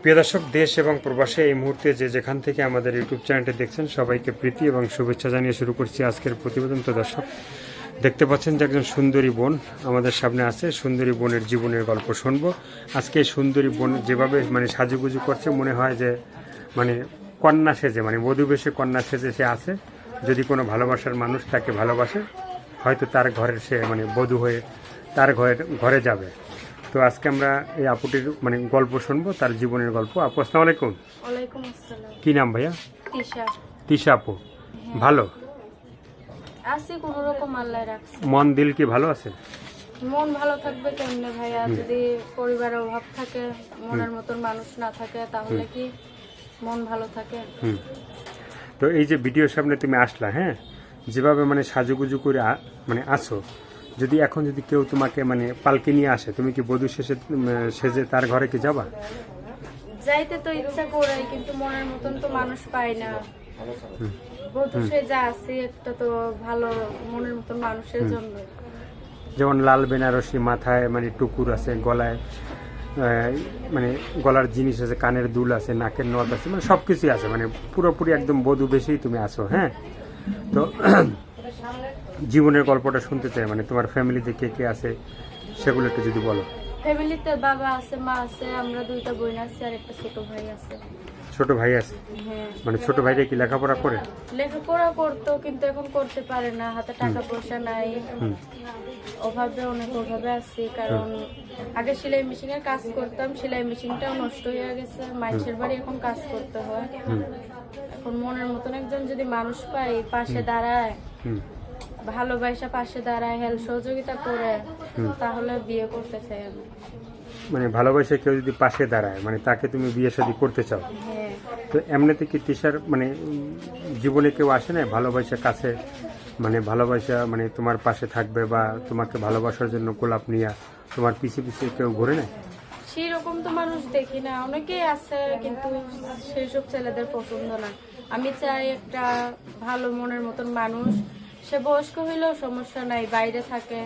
প্রিয় দর্শক, দেশ এবং প্রবাসে এই মুহূর্তে যে যেখান থেকে আমাদের ইউটিউব চ্যানেলটি দেখছেন সবাইকে প্রীতি এবং শুভেচ্ছা জানিয়ে শুরু করছি আজকের প্রতিবেদন। তো দর্শক, দেখতে পাচ্ছেন যে একজন সুন্দরী বোন আমাদের সামনে আছে। সুন্দরী বোনের জীবনের গল্প শুনবো আজকে। এই সুন্দরী বোন যেভাবে সাজুগুজু করছে, মনে হয় যে কন্যা সেজে, বধূ বেশে কন্যা সেজে সে আছে। যদি কোনো ভালোবাসার মানুষ তাকে ভালোবাসে, হয়তো তার ঘরের সে বধূ হয়ে তার ঘরে যাবে। তো আজকে আমরা এই আপুটির গল্প শুনবো, তার জীবনের গল্প। আপু, আসসালামু আলাইকুম। ওয়ালাইকুম আসসালাম। কি নাম ভাইয়া? তিশা। তিশা আপু, ভালো আছি কোনো রকম, আল্লাহ রাখছে। মন দিল কি ভালো আছে? মন ভালো থাকবে কেমনে ভাইয়া? যদি পরিবারের অভাব থাকে, মনের মতন মানুষ না থাকে, তাহলে কি মন ভালো থাকে? তো এই যে ভিডিওর সামনে তুমি আসলা, হ্যাঁ, যেভাবে সাজুগুজু করে আসো, যদি এখন যদি কেউ তোমাকে পালকি নিয়ে আসে, তুমি কি বধূ সেজে তার ঘরে কি যাবা? যাইতে তো ইচ্ছা করে, কিন্তু মনের মতন তো মানুষ পাই না। বধূ সেজে আছে একটা তো ভালো মনের মতন মানুষের জন্য। যেমন লাল বেনারসি, মাথায় টুকুর আছে, গলায় গলার জিনিস আছে, কানের দুল আছে, নাকের নথ আছে, সব কিছুই আছে, পুরোপুরি একদম বধূ বেশি তুমি আসো। হ্যাঁ, তো জীবনের গল্পটা শুনতে চাই, তোমার ফ্যামিলিতে কে কে আছে সেগুলো একটু যদি বলো। ফ্যামিলিতে বাবা আছে, মা আছে, আমরা দুইটা বোন আছি, আর একটা ছোট ভাই আছে। ছোট ভাই আছে? হ্যাঁ। ছোট ভাইটা কি লেখাপড়া করে? লেখাপড়া করতো, কিন্তু এখন করতে পারে না, হাতে টাকা পয়সা নাই, অভাবে অনেক অভাবে আছি। কারণ আগে সেলাই মেশিনের কাজ করতাম, সেলাই মেশিনটাও নষ্ট হয়ে গেছে, মাইসের বাড়ি এখন কাজ করতে হয়। এখন মনের মতন একজন যদি মানুষ পাই, পাশে দাঁড়ায়, ভালোবাসা পাশে দাঁড়ায়, হেল্প সহযোগিতা করে, তাহলে বিয়ে করতে চাই আমি। ভালোবাসা কেউ যদি পাশে দাঁড়ায়, তাকে তুমি বিয়ে শাদী করতে চাও? হ্যাঁ। তো এমনিতে কি তিশার জীবনে কেউ আসে না ভালোবাসা কাছে, ভালোবাসা তোমার পাশে থাকবে বা তোমাকে ভালোবাসার জন্য গোলাপ নিয়ে তোমার পিছে পিছে কেউ ঘুরে নেয়? সেরকম তো মানুষ দেখি না, অনেকেই আছে, কিন্তু সেসব ছেলেদের পছন্দ না। আমি চাই একটা ভালো মনের মতন মানুষ, সে বয়স্ক হইলেও সমস্যা নাই, বাইরে থাকে,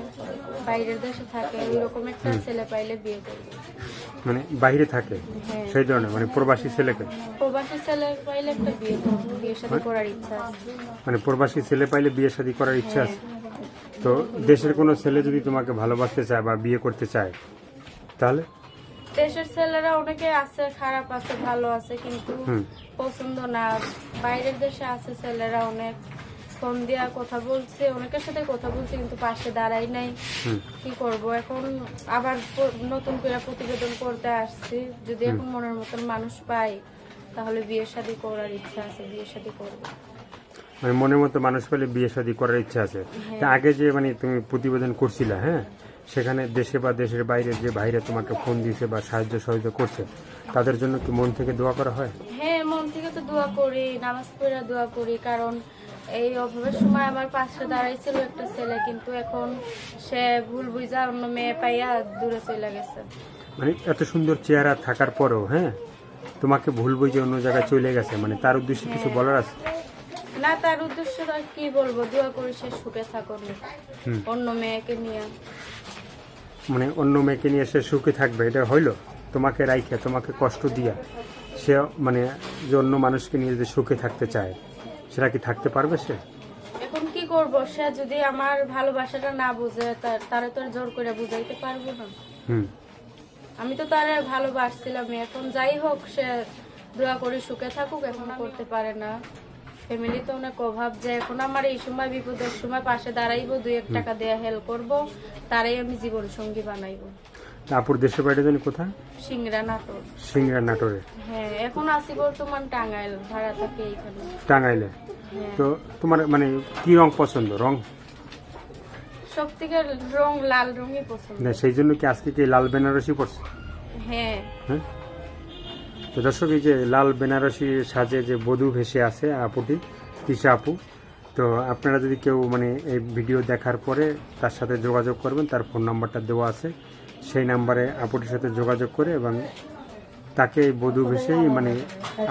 বাইরের দেশে থাকে, ওইরকম একটা ছেলে পাইলে বিয়ে করবো। বাইরে থাকে? হ্যাঁ। সেই ধরনের প্রবাসী ছেলেকে? প্রবাসী ছেলে পাইলে একটা বিয়ে করবো, বিয়ে শাদী করার ইচ্ছা আছে। প্রবাসী ছেলে পাইলে বিয়ে শাদী করার ইচ্ছা আছে? তো দেশের কোনো ছেলে যদি তোমাকে ভালোবাসতে চায় বা বিয়ে করতে চায়, তাহলে? দেশের ছেলেরা অনেকে আছে, খারাপ আছে, ভালো আছে, কিন্তু পছন্দ না। বাইরের দেশে আছে ছেলেরা, অনেক ফোন দিয়া কথা বলছে, অনেকের সাথে কথা বলছে, কিন্তু পাশে দাঁড়াই নাই। কি করব এখন? আবার নতুন করে প্রতিবেদন করতে আসছি। যদি এখন মনের মতন মানুষ পাই, তাহলে বিয়ে শাদী করার ইচ্ছা আছে, বিয়ে শাদী করবো। মনের মতো মানুষ পেলে বিয়ে শাদী করার ইচ্ছা আছে। তা আগে যে তুমি প্রতিবেদন করছিলা, হ্যাঁ, সেখানে দেশে বা দেশের বাইরে যে ভাইরা তোমাকে ফোন দিয়েছে বা সাহায্য সহযোগিতা করছে, তাদের জন্য কি মন থেকে দোয়া করা হয়? হ্যাঁ, মন থেকে তো দোয়া করি, নামাজ পড়ে দোয়া করি। কারণ এই অভাবের সময় আমার পাশে দাঁড়াইছিল একটা ছেলে, কিন্তু এখন সে ভুল বুঝা অন্য মেয়ে পাইয়া দূরে চলে গেছে। এত সুন্দর চেহারা থাকার পরেও, হ্যাঁ, তোমাকে ভুল বুঝে অন্য জায়গায় চলে গেছে, তার উদ্দেশ্যে কিছু বলার আছে? না, তার উদ্দেশ্য আর কি বলবো, দোয়া করি সে সুখে থাকুন অন্য মেয়েকে নিয়ে। অন্য মেয়েকে নিয়ে সে সুখে থাকবে, এটা হইলো? তোমাকে রাইখে, তোমাকে কষ্ট দিয়া সে যে অন্য মানুষকে নিয়ে যদি সুখে থাকতে চায়, সেটা কি থাকতে পারবে সে? এখন কি করব, সে যদি আমার ভালোবাসাটা না বুঝে, তারে তো জোর করে বুঝাইতে পারবো না। আমি তো তারে ভালোবাসছিলাম, এখন যাই হোক, সে দোয়া করি সুখে থাকুক, এখন করতে পারে না। ফ্যামিলি তো অনেক অভাব, যে এখন আমার এই সময় বিপদের সময় পাশে দাঁড়াইবো, 2-1 টাকা দিয়ে হেল্প করবো, তারাই আমি জীবন সঙ্গী বানাইবো। আপুর দেশের বাড়িটা জানি কোথায়? সিংড়া, নাটোর। সিংড়া, নাটোরে? হ্যাঁ, এখন আছি বর্তমান টাঙ্গাইল, ভাড়া থাকে এইখানে। টাঙ্গাইলে? তো তোমার কি রং পছন্দ? রং সব থেকে রং লাল রঙই পছন্দ। সেই জন্য কি আজকে কি লাল বেনারসি পড়ছে? হ্যাঁ। হ্যাঁ, তো দর্শক, এই যে লাল বেনারসি সাজে যে বধূ ভেসে আছে আপুটি, তিশা আপু, তো আপনারা যদি কেউ এই ভিডিও দেখার পরে তার সাথে যোগাযোগ করবেন, তার ফোন নাম্বারটা দেওয়া আছে, সেই নাম্বারে আপুটির সাথে যোগাযোগ করে এবং তাকে এই বধূ ভেসেই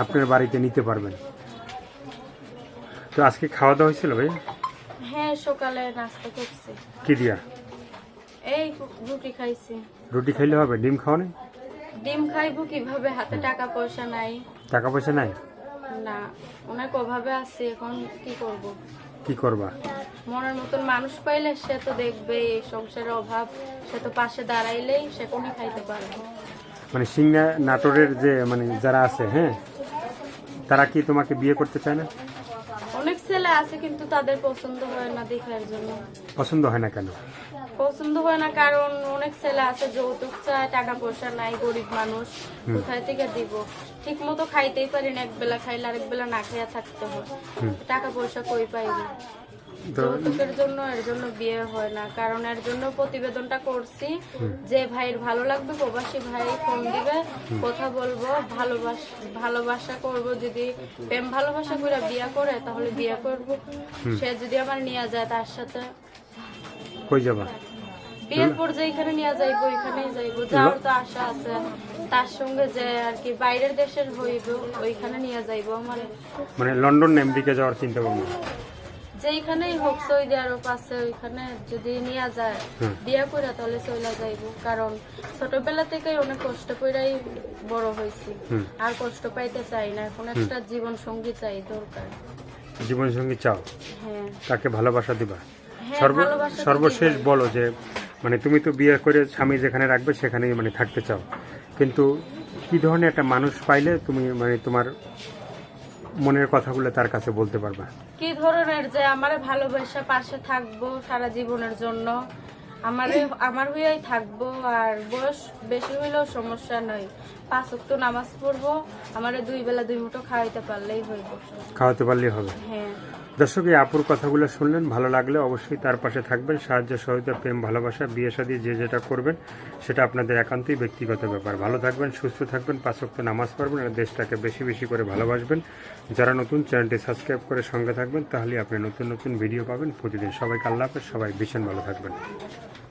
আপনার বাড়িতে নিতে পারবেন। তো আজকে খাওয়া দাওয়া হয়েছিল ভাই? হ্যাঁ, সকালে নাস্তা করছি। কি দিয়া? এই রুটি খাইছি। রুটি খাইলে হবে? ডিম খাওয়া নেই? ডিম খাইবো কিভাবে, হাতে টাকা পয়সা নাই। টাকা পয়সা নাই? না, অনেক অভাবে আছি, এখন কি করব। কি করবা? মনের মতন মানুষ পাইলে সে তো দেখবে এই সংসারের অভাব, সে তো পাশে দাঁড়াইলেই সে কোনে খাইতে পারবে। মানে সিংড়া নাটোরের যে মানে যারা আছে, হ্যাঁ, তারা কি তোমাকে বিয়ে করতে চায় না? অনেক ছেলে আছে কিন্তু তাদের পছন্দ হয় না দেখার জন্য। পছন্দ হয় না কেন? পছন্দ হয় না কারণ অনেক ছেলে আছে যৌতুক চায়, টাকা পয়সা নাই, গরিব মানুষ, কোথায় থেকে দিব। ঠিক মতো খাইতেই পারি না, এক বেলা খাইলে আরেক বেলা না খাইয়া থাকতে হয়, টাকা পয়সা কই পাইবে। যৌতুকের জন্য এর জন্য বিয়ে হয় না। কারণ এর জন্য প্রতিবেদনটা করছি, যে ভাইয়ের ভালো লাগবে প্রবাসী ভাই ফোন দিবে, কথা বলবো, ভালোবাসা করব। যদি প্রেম ভালোবাসা করে বিয়ে করে তাহলে বিয়ে করব। সে যদি আমার নিয়ে যায় তার সাথে, কই যাবা? বিয়ের পর যেখানে নিয়ে যাইবো ওইখানেই যাইবো, যাওয়ার তো আশা আছে। তার সঙ্গে যে আর কি বাইরের দেশের হইব ওইখানে নিয়ে যাইবো আমার। মানে লন্ডন আমেরিকা যাওয়ার চিন্তা ভাবনা? যেখানেই হোক, সৌদি আরব আছে ওইখানে যদি নিয়ে যায় বিয়ে করে তাহলে চলে যাইবো। কারণ ছোটবেলা থেকেই অনেক কষ্ট কইরাই বড় হয়েছি, আর কষ্ট পাইতে চাই না। এখন একটা জীবন সঙ্গী চাই, দরকার। জীবন সঙ্গী চাও? হ্যাঁ। তাকে ভালোবাসা দিবা? হ্যাঁ, ভালোবাসা তো সর্বশেষ দিবই। বলো যে মানে তুমি তো বিয়ে করে স্বামী যেখানে রাখবে সেখানেই মানে থাকতে চাও, কিন্তু কি ধরনের একটা মানুষ পাইলে তুমি মানে তোমার মনের কথাগুলো তার কাছে বলতে পারবা? কি ধরনের, যে আমারে ভালোবাসা পাশে থাকবো সারা জীবনের জন্য, আমার হইয়াই থাকবো। আর বয়স বেশি হইলেও সমস্যা নয়, 5 ওয়াক্ত নামাজ পড়বো, আমারে 2 বেলা 2 মুঠো খাওয়াইতে পারলেই হইব। খাওয়াতে পারলেই হবে। হ্যাঁ। দর্শক, এই আপুর কথাগুলো শুনলেন, ভালো লাগলে অবশ্যই তার পাশে থাকবেন। সাহায্য সহযোগিতা, প্রেম ভালোবাসা, বিয়ে শাদী যে যেটা করবেন সেটা আপনাদের একান্তই ব্যক্তিগত ব্যাপার। ভালো থাকবেন, সুস্থ থাকবেন, 5 ওয়াক্ত নামাজ পড়বেন আর দেশটাকে বেশি বেশি করে ভালোবাসবেন। যারা নতুন, চ্যানেলটি সাবস্ক্রাইব করে সঙ্গে থাকবেন, তাহলে আপনি নতুন নতুন ভিডিও পাবেন প্রতিদিন। সবাইকে আল্লাহ হাফেজ, সবাই ভীষণ ভালো থাকবেন।